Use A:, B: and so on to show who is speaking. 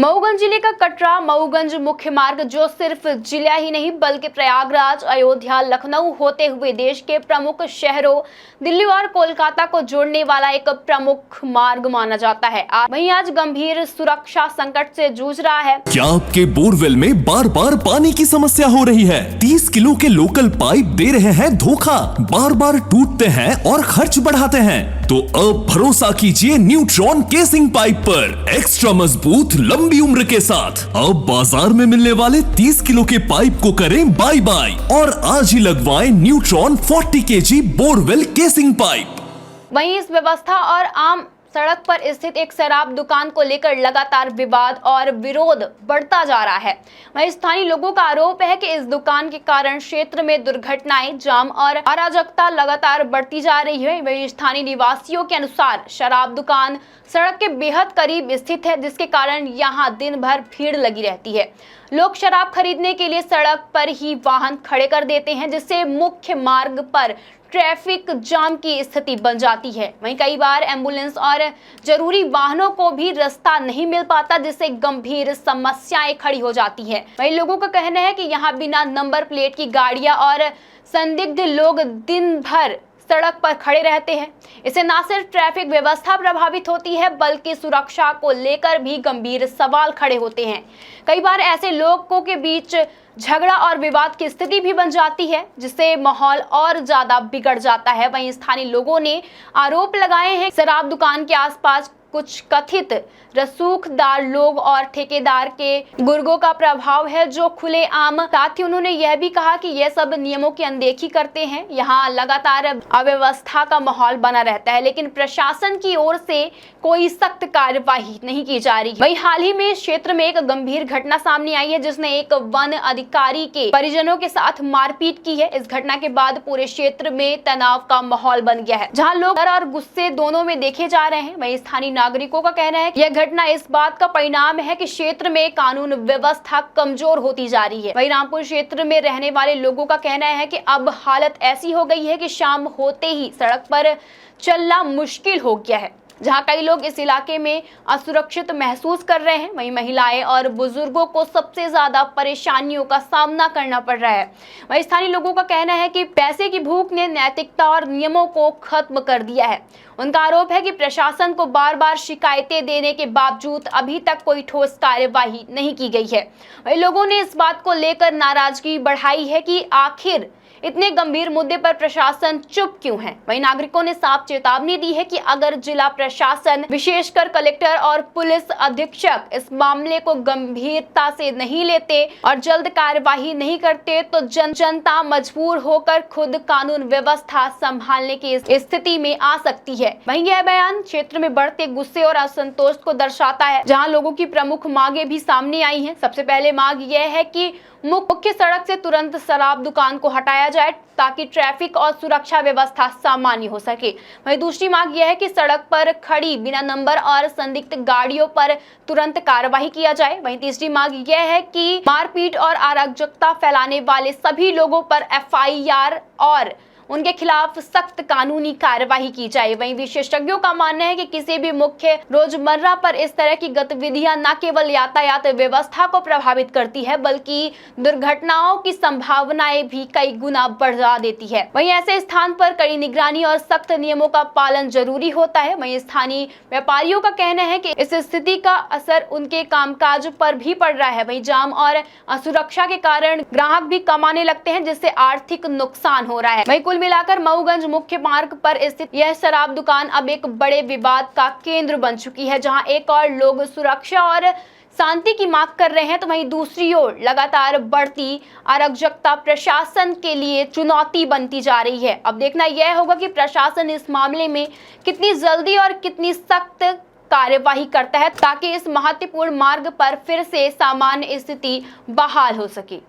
A: मऊगंज जिले का कटरा मऊगंज मुख्य मार्ग जो सिर्फ जिला ही नहीं बल्कि प्रयागराज, अयोध्या, लखनऊ होते हुए देश के प्रमुख शहरों दिल्ली और कोलकाता को जोड़ने वाला एक प्रमुख मार्ग माना जाता है। वहीं आज गंभीर सुरक्षा संकट से जूझ रहा है।
B: क्या आपके बोरवेल में बार बार पानी की समस्या हो रही है? 30 किलो के लोकल पाइप दे रहे हैं धोखा, बार बार टूटते हैं और खर्च बढ़ाते हैं। तो अब भरोसा कीजिए न्यूट्रॉन केसिंग पाइप पर, एक्स्ट्रा मजबूत लंबी उम्र के साथ। अब बाजार में मिलने वाले 30 किलो के पाइप को करें बाय बाय और आज ही लगवाएं neutron 40 kg borewell casing pipe.
A: वहीं इस व्यवस्था और आम सड़क पर स्थित एक शराब दुकान को लेकर लगातार विवाद और विरोध बढ़ता जा रहा है। वहीं स्थानीय लोगों का आरोप है कि इस दुकान के कारण क्षेत्र में दुर्घटनाएं, जाम और अराजकता लगातार बढ़ती जा रही है। वहीं स्थानीय निवासियों के अनुसार शराब दुकान सड़क के बेहद करीब स्थित है, जिसके कारण यहां दिन भर भीड़ लगी रहती है। लोग शराब खरीदने के लिए सड़क पर ही वाहन खड़े कर देते हैं, जिससे मुख्य मार्ग पर ट्रैफिक जाम की स्थिति बन जाती है। वहीं कई बार एम्बुलेंस और जरूरी वाहनों को भी रास्ता नहीं मिल पाता, जिससे गंभीर समस्याएं खड़ी हो जाती है। वहीं लोगों का कहना है कि यहां बिना नंबर प्लेट की गाड़ियां और संदिग्ध लोग दिन भर सड़क पर खड़े रहते हैं। इससे न सिर्फ ट्रैफिक व्यवस्था प्रभावित होती है बल्कि सुरक्षा को लेकर भी गंभीर सवाल खड़े होते हैं। कई बार ऐसे लोगों के बीच झगड़ा और विवाद की स्थिति भी बन जाती है, जिससे माहौल और ज्यादा बिगड़ जाता है। वहीं स्थानीय लोगों ने आरोप लगाए हैं शराब दुकान के आसपास कुछ कथित रसूखदार लोग और ठेकेदार के गुर्गों का प्रभाव है, जो खुले आम। साथ ही उन्होंने यह भी कहा कि यह सब नियमों की अनदेखी करते हैं। यहाँ लगातार अव्यवस्था का माहौल बना रहता है, लेकिन प्रशासन की ओर से कोई सख्त कार्यवाही नहीं की जा रही। वहीं हाल ही में इस क्षेत्र में एक गंभीर घटना सामने आई है, जिसने एक वन अधिकारी के परिजनों के साथ मारपीट की है। इस घटना के बाद पूरे क्षेत्र में तनाव का माहौल बन गया है, जहाँ लोग डर और गुस्से दोनों में देखे जा रहे हैं। वहीं स्थानीय नागरिकों का कहना है कि यह घटना इस बात का परिणाम है कि क्षेत्र में कानून व्यवस्था कमजोर होती जा रही है। वहीं रामपुर क्षेत्र में रहने वाले लोगों का कहना है कि अब हालत ऐसी हो गई है कि शाम होते ही सड़क पर चलना मुश्किल हो गया है, जहां कई लोग इस इलाके में असुरक्षित महसूस कर रहे हैं। वहीं महिलाएं और बुजुर्गों को सबसे ज्यादा परेशानियों का सामना करना पड़ रहा है। वहीं स्थानीय लोगों का कहना है कि पैसे की भूख ने नैतिकता और नियमों को खत्म कर दिया है। उनका आरोप है कि प्रशासन को बार बार शिकायतें देने के बावजूद अभी तक कोई ठोस कार्यवाही नहीं की गई है। वहीं लोगों ने इस बात को लेकर नाराजगी बढ़ाई है कि आखिर इतने गंभीर मुद्दे पर प्रशासन चुप क्यों है। वहीं नागरिकों ने साफ चेतावनी दी है कि अगर जिला प्रशासन, विशेषकर कलेक्टर और पुलिस अधीक्षक इस मामले को गंभीरता से नहीं लेते और जल्द कार्यवाही नहीं करते तो जनता मजबूर होकर खुद कानून व्यवस्था संभालने की स्थिति में आ सकती है। वहीं यह बयान क्षेत्र में बढ़ते गुस्से और असंतोष को दर्शाता है, जहां लोगों की प्रमुख मांगे भी सामने आई हैं। सबसे पहले मांग यह है कि मुख्य सड़क से तुरंत शराब दुकान को हटाया जाए ताकि ट्रैफिक और सुरक्षा व्यवस्था सामान्य हो सके। वहीं दूसरी मांग यह है कि सड़क पर खड़ी बिना नंबर और संदिग्ध गाड़ियों पर तुरंत कार्रवाई किया जाए। वहीं तीसरी मांग यह है कि मारपीट और अराजकता फैलाने वाले सभी लोगों पर FIR और उनके खिलाफ सख्त कानूनी कार्यवाही की जाए। वहीं विशेषज्ञों का मानना है कि किसी भी मुख्य रोजमर्रा पर इस तरह की गतिविधियां न केवल यातायात व्यवस्था को प्रभावित करती है बल्कि दुर्घटनाओं की संभावनाएं भी कई गुना बढ़ा देती है। वहीं ऐसे स्थान पर कड़ी निगरानी और सख्त नियमों का पालन जरूरी होता है। वहीं स्थानीय व्यापारियों का कहना है कि इस स्थिति का असर उनके कामकाज पर भी पड़ रहा है। वहीं जाम और असुरक्षा के कारण ग्राहक भी कमाने लगते हैं, जिससे आर्थिक नुकसान हो रहा है। वहीं कुल मिलाकर मऊगंज मुख्य मार्ग पर स्थित यह शराब दुकान अब एक बड़े विवाद का केंद्र बन चुकी है, जहां एक और लोग सुरक्षा और शांति की मांग कर रहे हैं तो वहीं दूसरी ओर लगातार बढ़ती अराजकता प्रशासन के लिए चुनौती बनती जा रही है। अब देखना यह होगा कि प्रशासन इस मामले में कितनी जल्दी और कितनी सख्त कार्यवाही करता है ताकि इस महत्वपूर्ण मार्ग पर फिर से सामान्य स्थिति बहाल हो सके।